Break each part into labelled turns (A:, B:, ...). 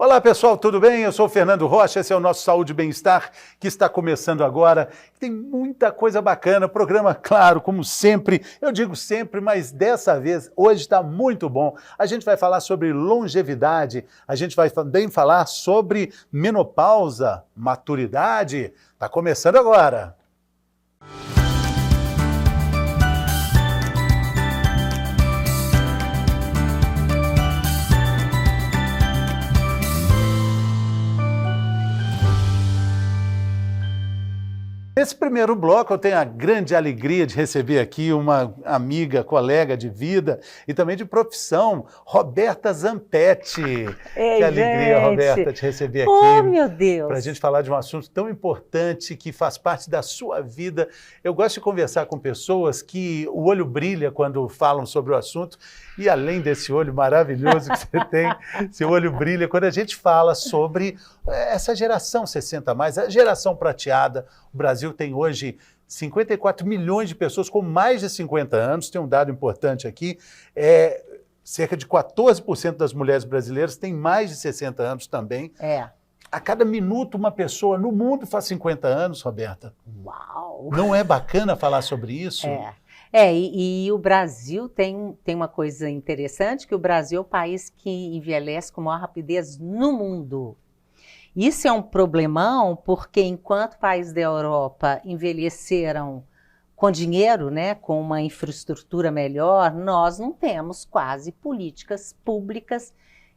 A: Olá pessoal, tudo bem? Eu sou o Fernando Rocha, esse é o nosso Saúde e Bem-Estar, que está começando agora. Tem muita coisa bacana, programa, claro, como sempre, eu digo sempre, mas dessa vez, hoje está muito bom. A gente vai falar sobre longevidade, a gente vai também falar sobre menopausa, maturidade. Está começando agora. Nesse primeiro bloco, eu tenho a grande alegria de receber aqui uma amiga, colega de vida e também de profissão, Roberta Zampetti.
B: Ei,
A: que alegria,
B: gente.
A: Roberta, te receber aqui.
B: Oh, meu Deus!
A: Para a gente falar de um assunto tão importante que faz parte da sua vida. Eu gosto de conversar com pessoas que o olho brilha quando falam sobre o assunto e além desse olho maravilhoso que você tem, seu olho brilha quando a gente fala sobre essa geração 60 a mais, a geração prateada. O Brasil tem hoje 54 milhões de pessoas com mais de 50 anos, tem um dado importante aqui, cerca de 14% das mulheres brasileiras têm mais de 60 anos também. A cada minuto uma pessoa no mundo faz 50 anos, Roberta.
B: Uau!
A: Não é bacana falar sobre isso?
B: E o Brasil tem uma coisa interessante, que o Brasil é o país que envelhece com maior rapidez no mundo. Isso é um problemão, porque enquanto países da Europa envelheceram com dinheiro, né, com uma infraestrutura melhor, nós não temos quase políticas públicas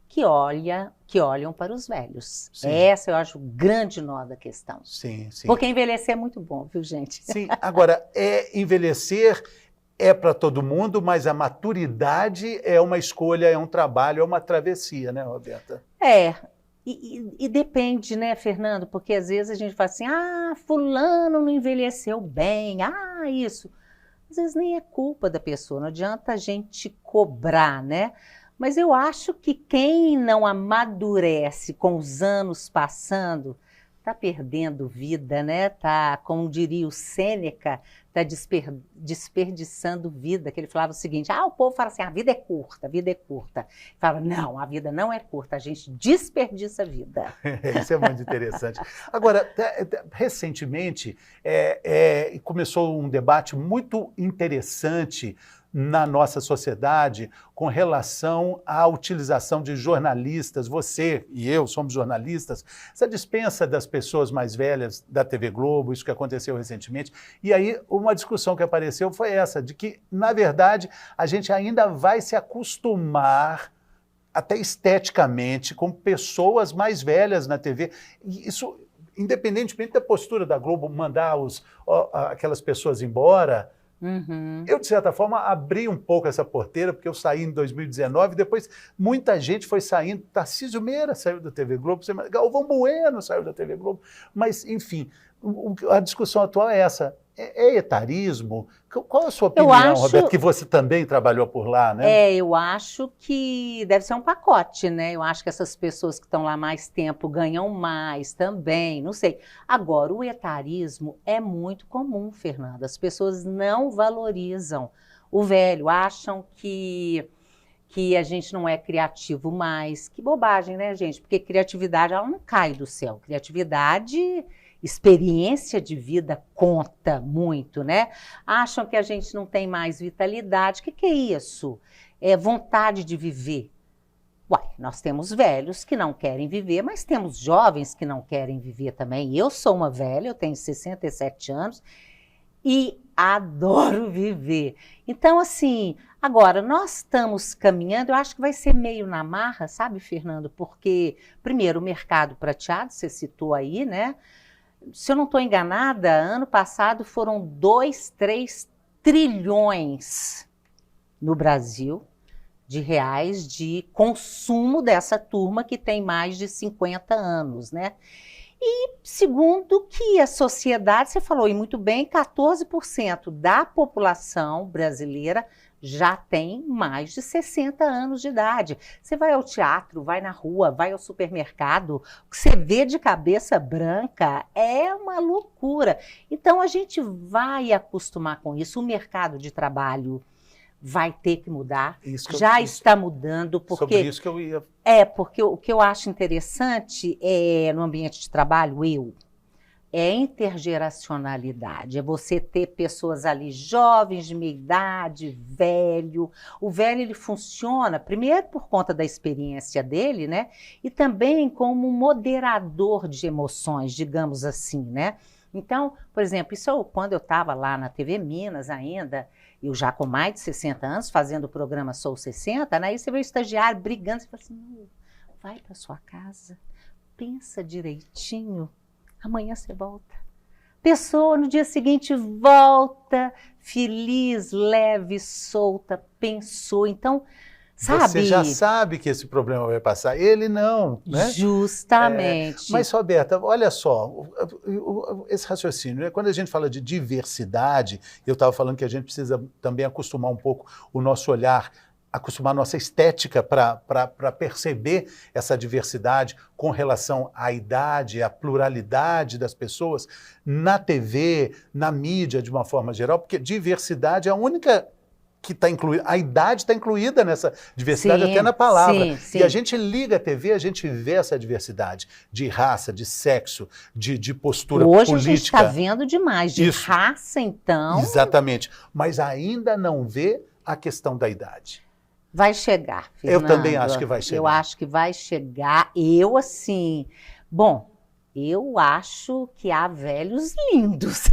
B: que olham para os velhos.
A: Sim.
B: Essa eu acho o grande nó da questão.
A: Sim, sim.
B: Porque envelhecer é muito bom, viu, gente?
A: Sim, agora, envelhecer é para todo mundo, mas a maturidade é uma escolha, é um trabalho, é uma travessia, né, Roberta?
B: E depende, né, Fernando? Porque às vezes a gente fala assim, fulano não envelheceu bem, isso. Às vezes nem é culpa da pessoa, não adianta a gente cobrar, né? Mas eu acho que quem não amadurece com os anos passando, está perdendo vida, né? Tá, como diria o Sêneca, está desperdiçando vida, que ele falava o seguinte, o povo fala assim, a vida é curta, a vida é curta. Ele falava, não, a vida não é curta, a gente desperdiça a vida.
A: Isso é muito interessante. Agora, recentemente, começou um debate muito interessante na nossa sociedade com relação à utilização de jornalistas. Você e eu somos jornalistas. Essa dispensa das pessoas mais velhas da TV Globo, isso que aconteceu recentemente. E aí uma discussão que apareceu foi essa, de que, na verdade, a gente ainda vai se acostumar até esteticamente com pessoas mais velhas na TV. E isso, independentemente da postura da Globo mandar aquelas pessoas embora.
B: Uhum.
A: Eu, de certa forma, abri um pouco essa porteira, porque eu saí em 2019, depois muita gente foi saindo, Tarcísio Meira saiu da TV Globo, Galvão Bueno saiu da TV Globo, mas, enfim, a discussão atual é essa. É etarismo? Qual a sua opinião, Roberto, que você também trabalhou por lá, né?
B: Eu acho que deve ser um pacote, né? Eu acho que essas pessoas que estão lá mais tempo ganham mais também, não sei. Agora, o etarismo é muito comum, Fernanda. As pessoas não valorizam o velho, acham que a gente não é criativo mais. Que bobagem, né, gente? Porque criatividade, ela não cai do céu. Criatividade... experiência de vida conta muito, né? Acham que a gente não tem mais vitalidade. O que é isso? É vontade de viver. Nós temos velhos que não querem viver, mas temos jovens que não querem viver também. Eu sou uma velha, eu tenho 67 anos e adoro viver. Então, assim, agora, nós estamos caminhando, eu acho que vai ser meio na marra, sabe, Fernando? Porque, primeiro, o mercado prateado, você citou aí, né? Se eu não estou enganada, ano passado foram 2, 3 trilhões no Brasil de reais de consumo dessa turma que tem mais de 50 anos, né? E segundo que a sociedade, você falou e muito bem, 14% da população brasileira já tem mais de 60 anos de idade. Você vai ao teatro, vai na rua, vai ao supermercado, o que você vê de cabeça branca é uma loucura. Então a gente vai acostumar com isso. O mercado de trabalho vai ter que mudar,
A: já
B: está mudando, porque...
A: Sobre isso que eu ia...
B: Porque o que eu acho interessante no ambiente de trabalho, é intergeracionalidade, é você ter pessoas ali jovens, de meia idade, velho. O velho, ele funciona, primeiro por conta da experiência dele, né? E também como um moderador de emoções, digamos assim, né? Então, por exemplo, quando eu estava lá na TV Minas ainda, eu já com mais de 60 anos, fazendo o programa Sou 60, né? Aí você vê o estagiário brigando, você fala assim, vai para sua casa, pensa direitinho, amanhã você volta. Pessoa no dia seguinte volta, feliz, leve, solta, pensou. Então, sabe?
A: Você já sabe que esse problema vai passar, ele não, né?
B: Justamente.
A: Mas, Roberta, olha só, esse raciocínio, né? Quando a gente fala de diversidade, eu estava falando que a gente precisa também acostumar um pouco o nosso olhar, acostumar a nossa estética para perceber essa diversidade com relação à idade, à pluralidade das pessoas na TV, na mídia de uma forma geral, porque diversidade é a única que está incluída, a idade está incluída nessa diversidade, até na palavra.
B: Sim.
A: E a gente liga a TV, a gente vê essa diversidade de raça, de sexo, de postura
B: política.
A: Hoje a gente está
B: vendo demais, de raça então.
A: Exatamente, mas ainda não vê a questão da idade.
B: Vai chegar, Fernando.
A: Eu também acho que vai chegar.
B: Eu acho que vai chegar. Eu, assim... Bom, eu acho que há velhos lindos.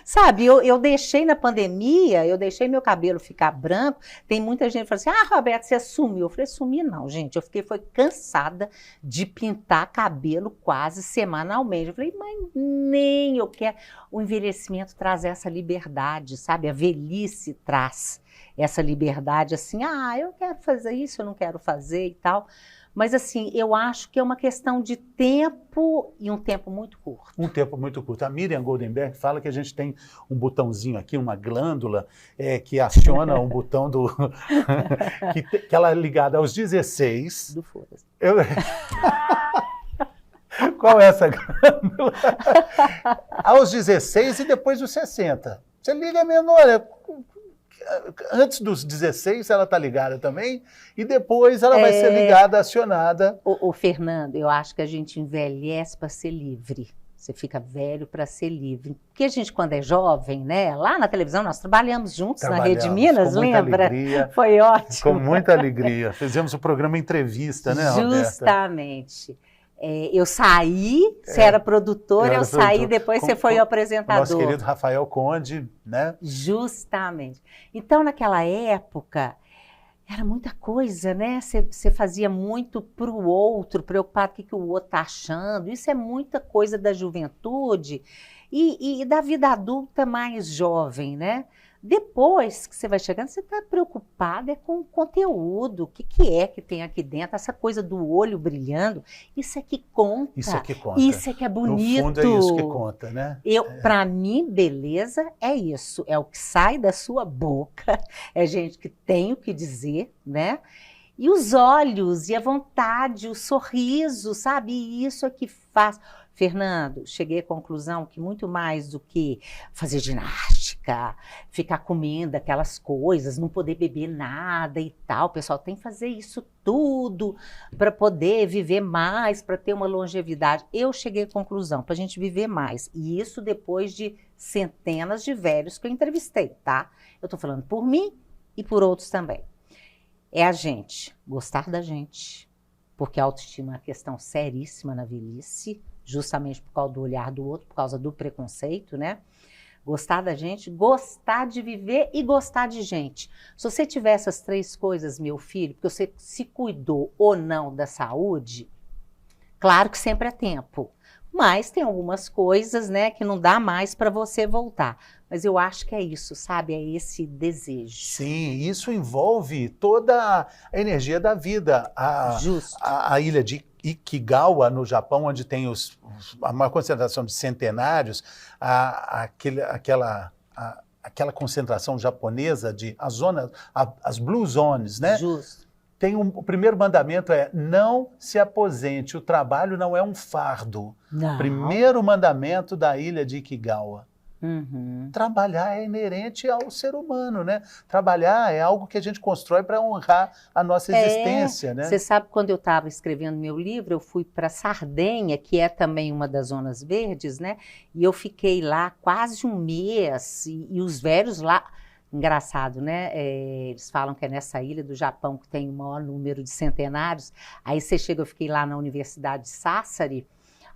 B: Sabe, eu deixei na pandemia, eu deixei meu cabelo ficar branco. Tem muita gente que fala assim, Roberto, você sumiu. Eu falei, sumi não, gente. Eu foi cansada de pintar cabelo quase semanalmente. Eu falei, mas nem eu quero. O envelhecimento traz essa liberdade, sabe? A velhice traz essa liberdade, assim, eu quero fazer isso, eu não quero fazer e tal. Mas, assim, eu acho que é uma questão de tempo e um tempo muito curto.
A: Um tempo muito curto. A Miriam Goldenberg fala que a gente tem um botãozinho aqui, uma glândula, que aciona um botão que ela é ligada aos 16.
B: Do foda-se.
A: Qual é essa glândula? Aos 16 e depois dos 60. Você liga mesmo, olha... Antes dos 16 ela está ligada também e depois ela vai ser ligada, acionada.
B: O Fernando, eu acho que a gente envelhece para ser livre. Você fica velho para ser livre. Porque a gente, quando é jovem, né? Lá na televisão nós trabalhamos juntos na Rede Minas, lembra?
A: Alegria,
B: foi ótimo.
A: Com muita alegria. Fizemos o programa Entrevista, né, Roberta?
B: Justamente. Eu saí, você era produtora, eu saí, depois você foi o apresentador.
A: Nosso querido Rafael Conde, né?
B: Justamente. Então, naquela época, era muita coisa, né? Você fazia muito para o outro, preocupado com o que o outro está achando. Isso é muita coisa da juventude e da vida adulta mais jovem, né? Depois que você vai chegando, você está preocupada com o conteúdo, o que é que tem aqui dentro, essa coisa do olho brilhando, isso é que conta.
A: Isso é que conta.
B: Isso é que é bonito.
A: No fundo é isso que conta, né?
B: Para mim, beleza é isso, é o que sai da sua boca, é gente que tem o que dizer, né? E os olhos, e a vontade, o sorriso, sabe? E isso é que faz... Fernando, cheguei à conclusão que muito mais do que fazer ginástica, ficar comendo aquelas coisas, não poder beber nada e tal, o pessoal tem que fazer isso tudo para poder viver mais, para ter uma longevidade. Eu cheguei à conclusão, para a gente viver mais, e isso depois de centenas de velhos que eu entrevistei, tá? Eu estou falando por mim e por outros também. É a gente gostar da gente, porque a autoestima é uma questão seríssima na velhice, justamente por causa do olhar do outro, por causa do preconceito, né? Gostar da gente, gostar de viver e gostar de gente. Se você tiver essas três coisas, meu filho, porque você se cuidou ou não da saúde, claro que sempre é tempo, mas tem algumas coisas, né, que não dá mais para você voltar. Mas eu acho que é isso, sabe? É esse desejo.
A: Sim, isso envolve toda a energia da vida.
B: Justo.
A: A ilha de Ikigawa, no Japão, onde tem a maior concentração de centenários, aquela concentração japonesa as blue zones, né?
B: Justo.
A: O primeiro mandamento é não se aposente, o trabalho não é um fardo.
B: Não.
A: Primeiro mandamento da ilha de Ikigawa.
B: Uhum.
A: Trabalhar é inerente ao ser humano, né? Trabalhar é algo que a gente constrói para honrar a nossa existência, né?
B: Você sabe, quando eu estava escrevendo meu livro, eu fui para Sardenha, que é também uma das zonas verdes, né? E eu fiquei lá quase um mês, e os velhos lá, engraçado, né? Eles falam que é nessa ilha do Japão que tem o maior número de centenários. Aí você chega, eu fiquei lá na Universidade de Sassari,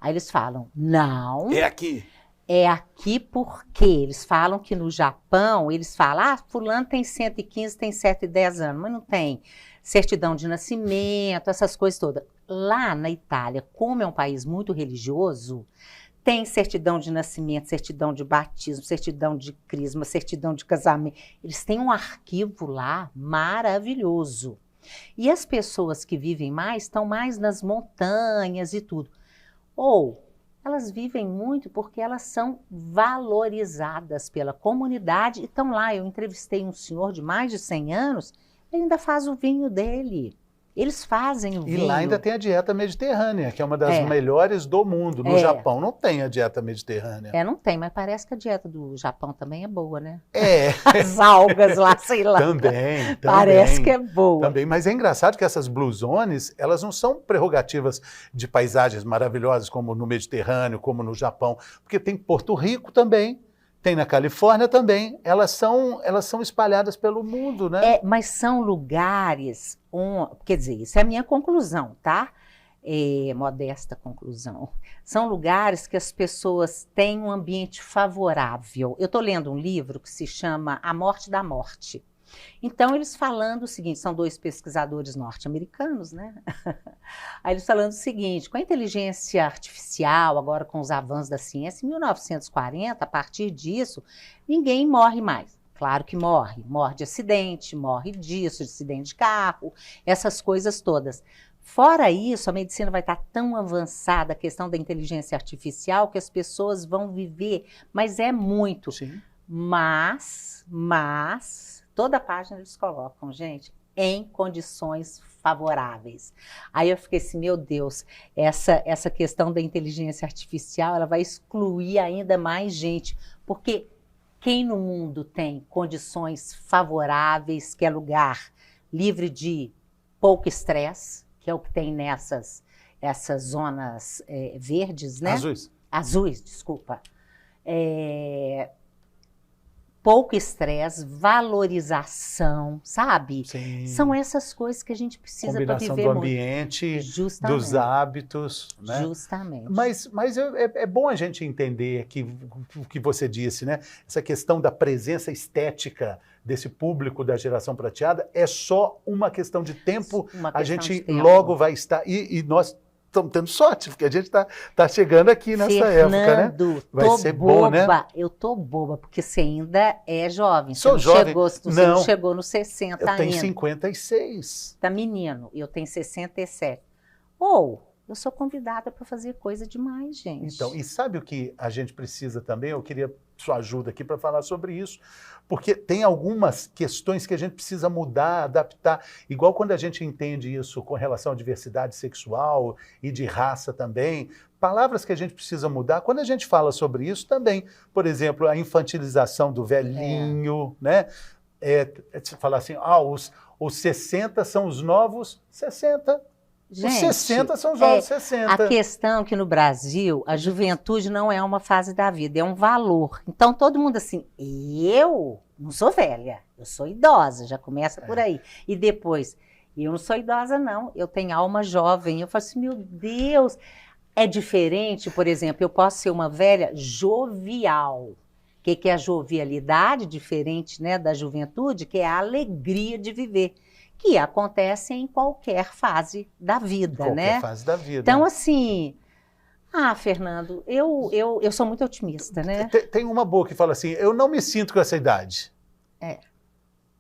B: aí eles falam, não...
A: É aqui.
B: É aqui porque eles falam que no Japão, eles falam, fulano tem 115, tem 110 anos, mas não tem certidão de nascimento, essas coisas todas. Lá na Itália, como é um país muito religioso, tem certidão de nascimento, certidão de batismo, certidão de crisma, certidão de casamento. Eles têm um arquivo lá maravilhoso. E as pessoas que vivem mais, estão mais nas montanhas e tudo. Ou... elas vivem muito porque elas são valorizadas pela comunidade e estão lá. Eu entrevistei um senhor de mais de 100 anos, ele ainda faz o vinho dele. Eles fazem o vinho.
A: E lá ainda tem a dieta mediterrânea, que é uma das melhores do mundo. No Japão não tem a dieta mediterrânea.
B: Não tem, mas parece que a dieta do Japão também é boa, né?
A: É.
B: As algas lá, sei lá.
A: Também.
B: Parece que é boa.
A: Também, mas é engraçado que essas blue zones, elas não são prerrogativas de paisagens maravilhosas como no Mediterrâneo, como no Japão, porque tem Porto Rico também. Tem na Califórnia também, elas são espalhadas pelo mundo, né?
B: Mas são lugares, quer dizer, isso é a minha conclusão, tá? Modesta conclusão. São lugares que as pessoas têm um ambiente favorável. Eu estou lendo um livro que se chama A Morte da Morte. Então, eles falando o seguinte, são dois pesquisadores norte-americanos, né? Aí eles falando o seguinte, com a inteligência artificial, agora com os avanços da ciência, em 1940, a partir disso, ninguém morre mais. Claro que morre de acidente, morre disso, de acidente de carro, essas coisas todas. Fora isso, a medicina vai estar tão avançada, a questão da inteligência artificial, que as pessoas vão viver, mas é muito.
A: Sim.
B: Mas... toda a página eles colocam, gente, em condições favoráveis. Aí eu fiquei assim, meu Deus, essa questão da inteligência artificial, ela vai excluir ainda mais gente, porque quem no mundo tem condições favoráveis, que é lugar livre de pouco estresse, que é o que tem essas zonas verdes, né? Azuis, desculpa. Pouco estresse, valorização, sabe?
A: Sim.
B: São essas coisas que a gente precisa para viver
A: do ambiente, dos hábitos, né?
B: Justamente.
A: Mas é bom a gente entender o que você disse, né? Essa questão da presença estética desse público da geração prateada é só uma questão de tempo. A gente logo vai estar... E nós estamos tendo sorte, porque a gente está chegando aqui nessa época, né? Vai ser bom, né?
B: Eu tô boba, porque você ainda é jovem.
A: Sou jovem.
B: Você não chegou nos 60 ainda.
A: Eu tenho 56.
B: Tá menino, eu tenho 67. Eu sou convidada para fazer coisa demais, gente.
A: Então, e sabe o que a gente precisa também? Eu queria sua ajuda aqui para falar sobre isso, porque tem algumas questões que a gente precisa mudar, adaptar, igual quando a gente entende isso com relação à diversidade sexual e de raça também, palavras que a gente precisa mudar, quando a gente fala sobre isso também, por exemplo, a infantilização do velhinho, né? Você fala assim, os 60 são os novos 60.
B: Gente,
A: os 60 são os novos 60.
B: A questão é que no Brasil, a juventude não é uma fase da vida, é um valor. Então, todo mundo assim, eu não sou velha, eu sou idosa, já começa por aí. E depois, eu não sou idosa não, eu tenho alma jovem. Eu falo assim, meu Deus, é diferente, por exemplo, eu posso ser uma velha jovial. O que é a jovialidade, diferente, né, da juventude, que é a alegria de viver. Que acontece em qualquer fase da vida, né?
A: Qualquer fase da vida.
B: Então, assim, Fernando, eu sou muito otimista, né?
A: Tem uma boa que fala assim, eu não me sinto com essa idade.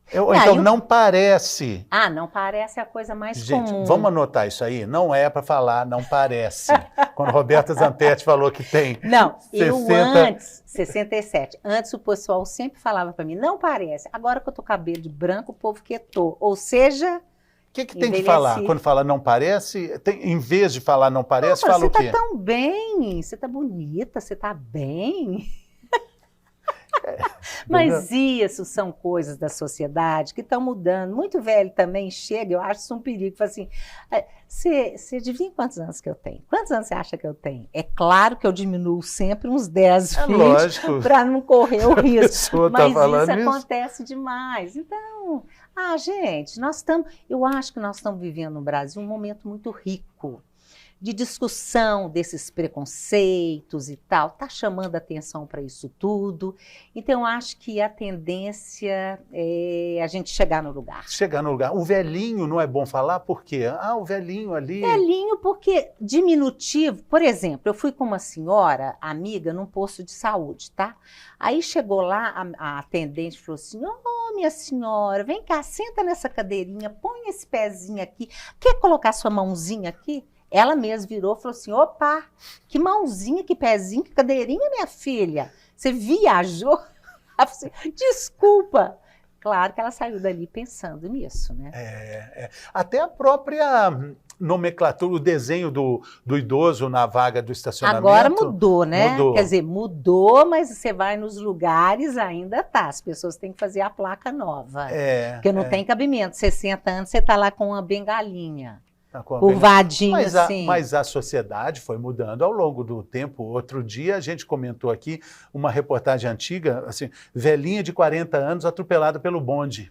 A: Então, não parece.
B: Não parece a coisa mais
A: gente,
B: comum.
A: Vamos anotar isso aí? Não é para falar, não parece. Quando Roberta Zampetti falou que tem
B: 67. Antes o pessoal sempre falava para mim, não parece. Agora que eu tô com cabelo de branco, o povo quietou. Ou seja...
A: O que tem que falar? Quando fala não parece, em vez de falar não parece, fala o quê?
B: Você tá tão bem, você tá bonita, você tá bem... Mas isso são coisas da sociedade que estão mudando. Muito velho também chega, eu acho isso um perigo. Fala assim, você adivinha quantos anos que eu tenho? Quantos anos você acha que eu tenho? É claro que eu diminuo sempre uns 10, 20, para não correr o risco. Mas isso acontece demais. Então, gente, eu acho que nós estamos vivendo no Brasil um momento muito rico de discussão desses preconceitos e tal, está chamando atenção para isso tudo. Então, eu acho que a tendência é a gente chegar no lugar.
A: Chegar no lugar. O velhinho não é bom falar, por quê? O velhinho ali...
B: Velhinho porque diminutivo. Por exemplo, eu fui com uma senhora, amiga, num posto de saúde, tá? Aí chegou lá, a atendente falou assim, minha senhora, vem cá, senta nessa cadeirinha, põe esse pezinho aqui. Quer colocar sua mãozinha aqui? Ela mesma virou e falou assim, opa, que mãozinha, que pezinho, que cadeirinha, minha filha. Você viajou? Ela falou assim, desculpa. Claro que ela saiu dali pensando nisso, né?
A: Até a própria nomenclatura, o desenho do idoso na vaga do estacionamento.
B: Agora mudou, né? Mudou. Quer dizer, mudou, mas você vai nos lugares, ainda tá. As pessoas têm que fazer a placa nova. Porque não tem cabimento. 60 anos, você tá lá com uma bengalinha. Curvadinho, assim.
A: Mas a sociedade foi mudando ao longo do tempo. Outro dia a gente comentou aqui uma reportagem antiga, assim, velhinha de 40 anos atropelada pelo bonde.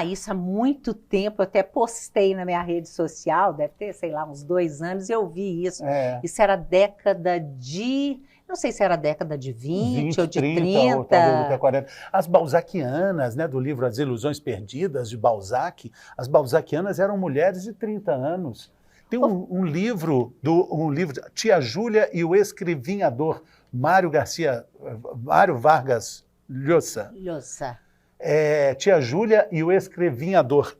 B: Isso há muito tempo, eu até postei na minha rede social, deve ter, sei lá, uns 2 anos, eu vi isso. Isso era década de... Não sei se era década de 20 ou de 30.
A: Ou talvez até 40. As balzaquianas, né, do livro As Ilusões Perdidas, de Balzac, as balzaquianas eram mulheres de 30 anos. Tem um livro, Tia Júlia e o Escrevinhador, Mário Vargas Llosa. Tia Júlia e o Escrevinhador.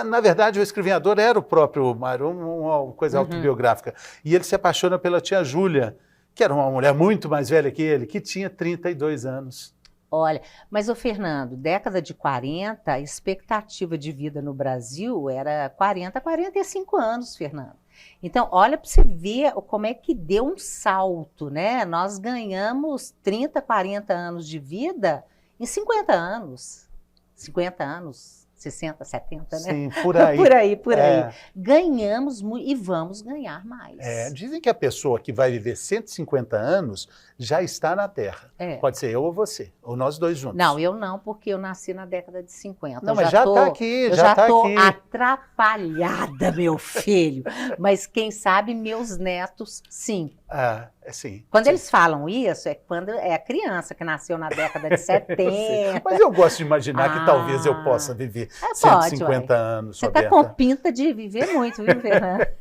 A: Na verdade, o Escrevinhador era o próprio Mário, uma coisa autobiográfica. E ele se apaixona pela Tia Júlia, que era uma mulher muito mais velha que ele, que tinha 32 anos.
B: Olha, mas o Fernando, década de 40, a expectativa de vida no Brasil era 40, 45 anos, Fernando. Então, olha para você ver como é que deu um salto, né? Nós ganhamos 30, 40 anos de vida em 50 anos. 50 anos. 60, 70, né?
A: Sim, por aí.
B: por aí. Ganhamos muito e vamos ganhar mais.
A: Dizem que a pessoa que vai viver 150 anos já está na Terra. Pode ser eu ou você, ou nós dois juntos.
B: Não, eu não, porque eu nasci na década de 50.
A: Não, mas já está aqui,
B: já estou atrapalhada, meu filho. Mas quem sabe meus netos, sim.
A: Sim.
B: Quando eles falam isso, é quando é a criança que nasceu na década de 70.
A: Mas eu gosto de imaginar que talvez eu possa viver 150 anos,
B: Roberta. Você está com pinta de viver muito, viu, Fernanda?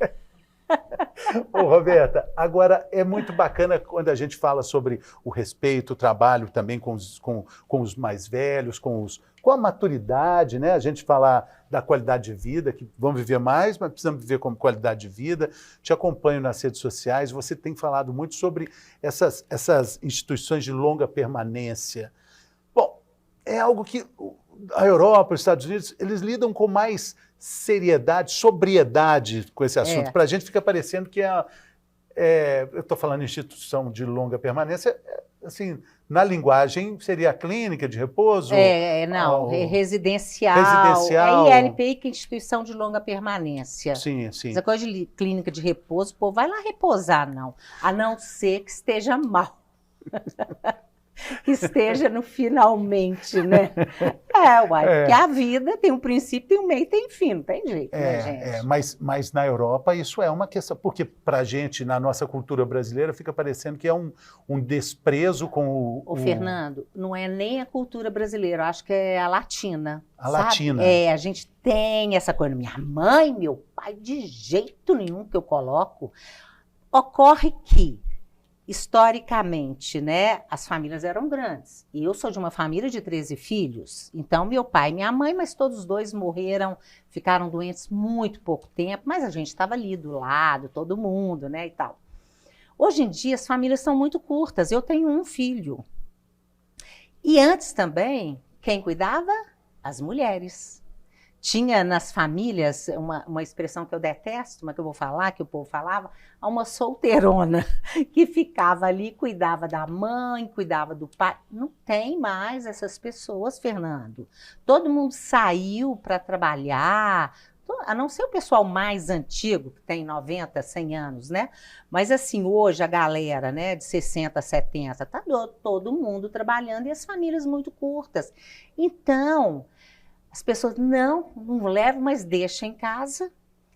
A: Ô, Roberta, agora é muito bacana quando a gente fala sobre o respeito, o trabalho também com os mais velhos, com a maturidade, né? A gente falar da qualidade de vida, que vão viver mais, mas precisamos viver com qualidade de vida. Te acompanho nas redes sociais, você tem falado muito sobre essas instituições de longa permanência. Bom, é algo que a Europa, os Estados Unidos, eles lidam com mais seriedade, sobriedade com esse assunto. Para a gente fica parecendo que eu estou falando em instituição de longa permanência, assim, na linguagem seria a clínica de repouso?
B: Residencial.
A: Residencial.
B: ILPI, que é instituição de longa permanência.
A: Sim.
B: Essa coisa de clínica de repouso, pô, vai lá repousar, não. A não ser que esteja mal. Que esteja no finalmente, né? Porque a vida tem um princípio, tem um meio, tem fim, não tem jeito, né, gente?
A: Mas na Europa isso é uma questão, porque pra gente, na nossa cultura brasileira, fica parecendo que é um desprezo com o...
B: Fernando, não é nem a cultura brasileira, eu acho que é a latina.
A: Latina.
B: A gente tem essa coisa, minha mãe, meu pai, de jeito nenhum que eu coloco. Ocorre que historicamente, né, as famílias eram grandes. E eu sou de uma família de 13 filhos. Então, meu pai e minha mãe, mas todos os dois morreram, ficaram doentes muito pouco tempo, mas a gente estava ali do lado, todo mundo, né, e tal. Hoje em dia, as famílias são muito curtas. Eu tenho um filho. E antes também, quem cuidava? As mulheres. Tinha nas famílias uma expressão que eu detesto, mas que eu vou falar, que o povo falava, uma solteirona que ficava ali, cuidava da mãe, cuidava do pai. Não tem mais essas pessoas, Fernando. Todo mundo saiu para trabalhar, a não ser o pessoal mais antigo, que tem 90, 100 anos, né? Mas assim, hoje a galera, né, de 60, 70, tá todo mundo trabalhando e as famílias muito curtas. Então, as pessoas não levam, mas deixam em casa.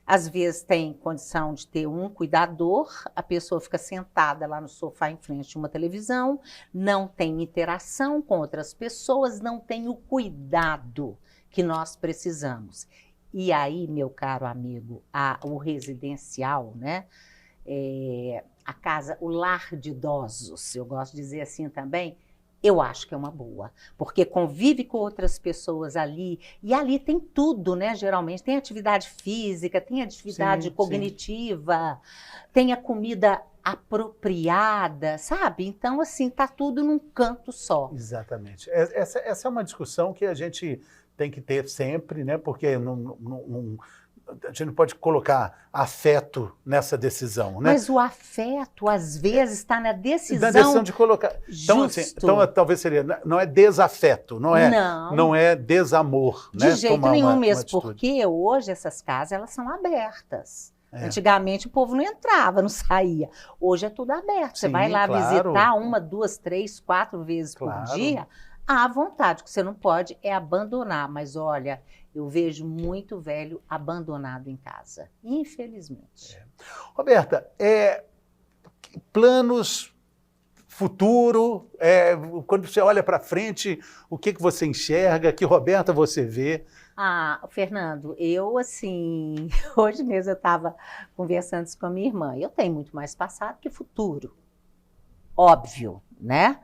B: Às vezes tem condição de ter um cuidador, a pessoa fica sentada lá no sofá em frente a uma televisão, não tem interação com outras pessoas, não tem o cuidado que nós precisamos. E aí, meu caro amigo, o residencial, né? A casa, o lar de idosos, eu gosto de dizer assim também, eu acho que é uma boa, porque convive com outras pessoas ali, e ali tem tudo, né, geralmente, tem atividade física, tem atividade cognitiva, tem a comida apropriada, sabe? Então, assim, tá tudo num canto só.
A: Exatamente. Essa é uma discussão que a gente tem que ter sempre, né, porque a gente não pode colocar afeto nessa decisão, né?
B: Mas o afeto, às vezes, está na decisão.
A: Na decisão de colocar. Então, assim, talvez seria, não é desafeto, não é desamor.
B: De jeito nenhum mesmo, porque hoje essas casas elas são abertas. Antigamente o povo não entrava, não saía. Hoje é tudo aberto. Você vai lá visitar 1, 2, 3, 4 vezes por dia, à vontade. O que você não pode é abandonar. Mas olha, eu vejo muito velho abandonado em casa, infelizmente.
A: Roberta, planos, futuro, quando você olha para frente, o que você enxerga, que Roberta você vê?
B: Fernando, eu assim, hoje mesmo eu estava conversando isso com a minha irmã, eu tenho muito mais passado que futuro, óbvio, né?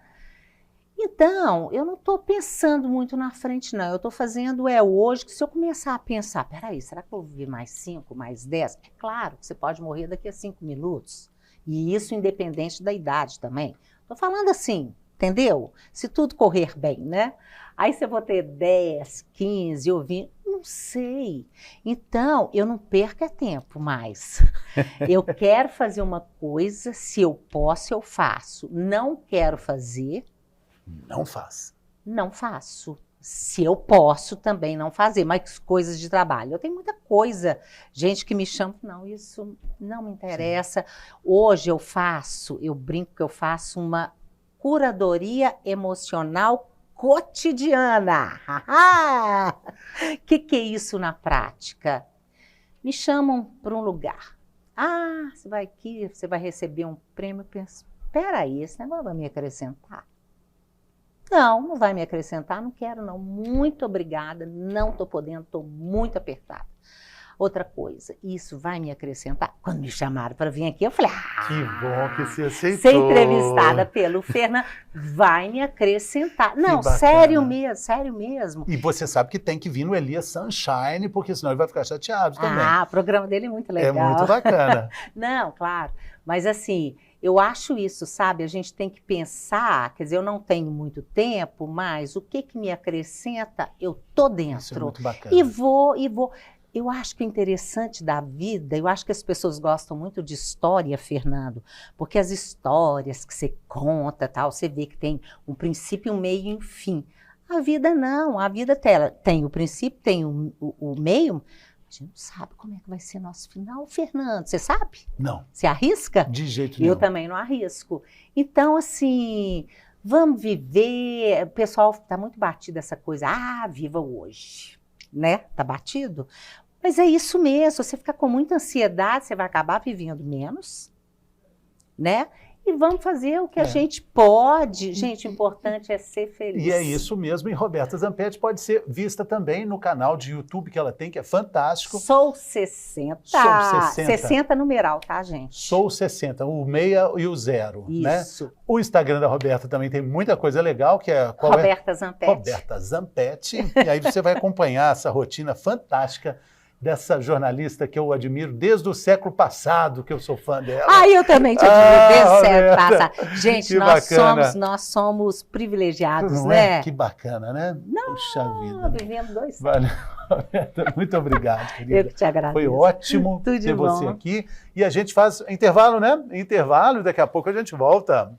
B: Então, eu não estou pensando muito na frente, não. Eu estou fazendo hoje, que se eu começar a pensar, peraí, será que eu vou viver mais 5, mais 10? É claro que você pode morrer daqui a 5 minutos. E isso independente da idade também. Estou falando assim, entendeu? Se tudo correr bem, né? Aí se eu vou ter 10, 15 ou 20, não sei. Então, eu não perco tempo mais. Eu quero fazer uma coisa, se eu posso, eu faço. Não quero fazer...
A: Não faz.
B: Não faço. Se eu posso também não fazer, mas coisas de trabalho. Eu tenho muita coisa, gente que me chama, não, isso não me interessa. Hoje eu brinco que eu faço uma curadoria emocional cotidiana. Que é isso na prática? Me chamam para um lugar. Você vai aqui, você vai receber um prêmio. Eu penso, peraí, esse negócio vai me acrescentar? Não vai me acrescentar, não quero não, muito obrigada, não estou podendo, estou muito apertada. Outra coisa, isso vai me acrescentar? Quando me chamaram para vir aqui, eu falei,
A: que bom que você aceitou.
B: Ser entrevistada pelo Fernando, vai me acrescentar. Não, sério mesmo.
A: E você sabe que tem que vir no Elias Sunshine, porque senão ele vai ficar chateado também.
B: O programa dele é muito legal.
A: É muito bacana.
B: Não, claro, mas assim... Eu acho isso, sabe? A gente tem que pensar, quer dizer, eu não tenho muito tempo, mas o que me acrescenta, eu tô dentro.
A: Isso é muito bacana.
B: E vou. Eu acho que o interessante da vida, eu acho que as pessoas gostam muito de história, Fernando, porque as histórias que você conta, tal, você vê que tem um princípio, um meio e um fim. A vida não, a vida tem o princípio, tem o meio. A gente não sabe como é que vai ser nosso final, Fernando. Você sabe?
A: Não.
B: Você arrisca?
A: De jeito nenhum.
B: Eu também não arrisco. Então, assim, vamos viver. O pessoal está muito batido essa coisa. Viva hoje. Né? Tá batido? Mas é isso mesmo. Você ficar com muita ansiedade, você vai acabar vivendo menos. Né? E vamos fazer o que a gente pode. Gente, o importante é ser feliz.
A: E é isso mesmo. E Roberta Zampetti pode ser vista também no canal de YouTube que ela tem, que é fantástico.
B: Sou 60. Sou 60. 60 numeral, tá, gente?
A: Sou 60, o 6 e o 0.
B: Isso.
A: Né? O Instagram da Roberta também tem muita coisa legal, que é...
B: Roberta Zampetti.
A: Roberta Zampetti. E aí você vai acompanhar essa rotina fantástica dessa jornalista que eu admiro desde o século passado, que eu sou fã dela.
B: Ah, eu também te admiro desde o século
A: Roberta,
B: passado. Gente,
A: que bacana.
B: nós somos privilegiados,
A: Não
B: né?
A: é? Que bacana, né?
B: Não,
A: Puxa vida.
B: vivendo 2 séculos.
A: Valeu, Roberta. Muito obrigado, querida.
B: Eu que te agradeço.
A: Foi ótimo
B: Tudo de
A: ter você
B: bom.
A: aqui. E a gente faz intervalo, né? Intervalo, daqui a pouco a gente volta.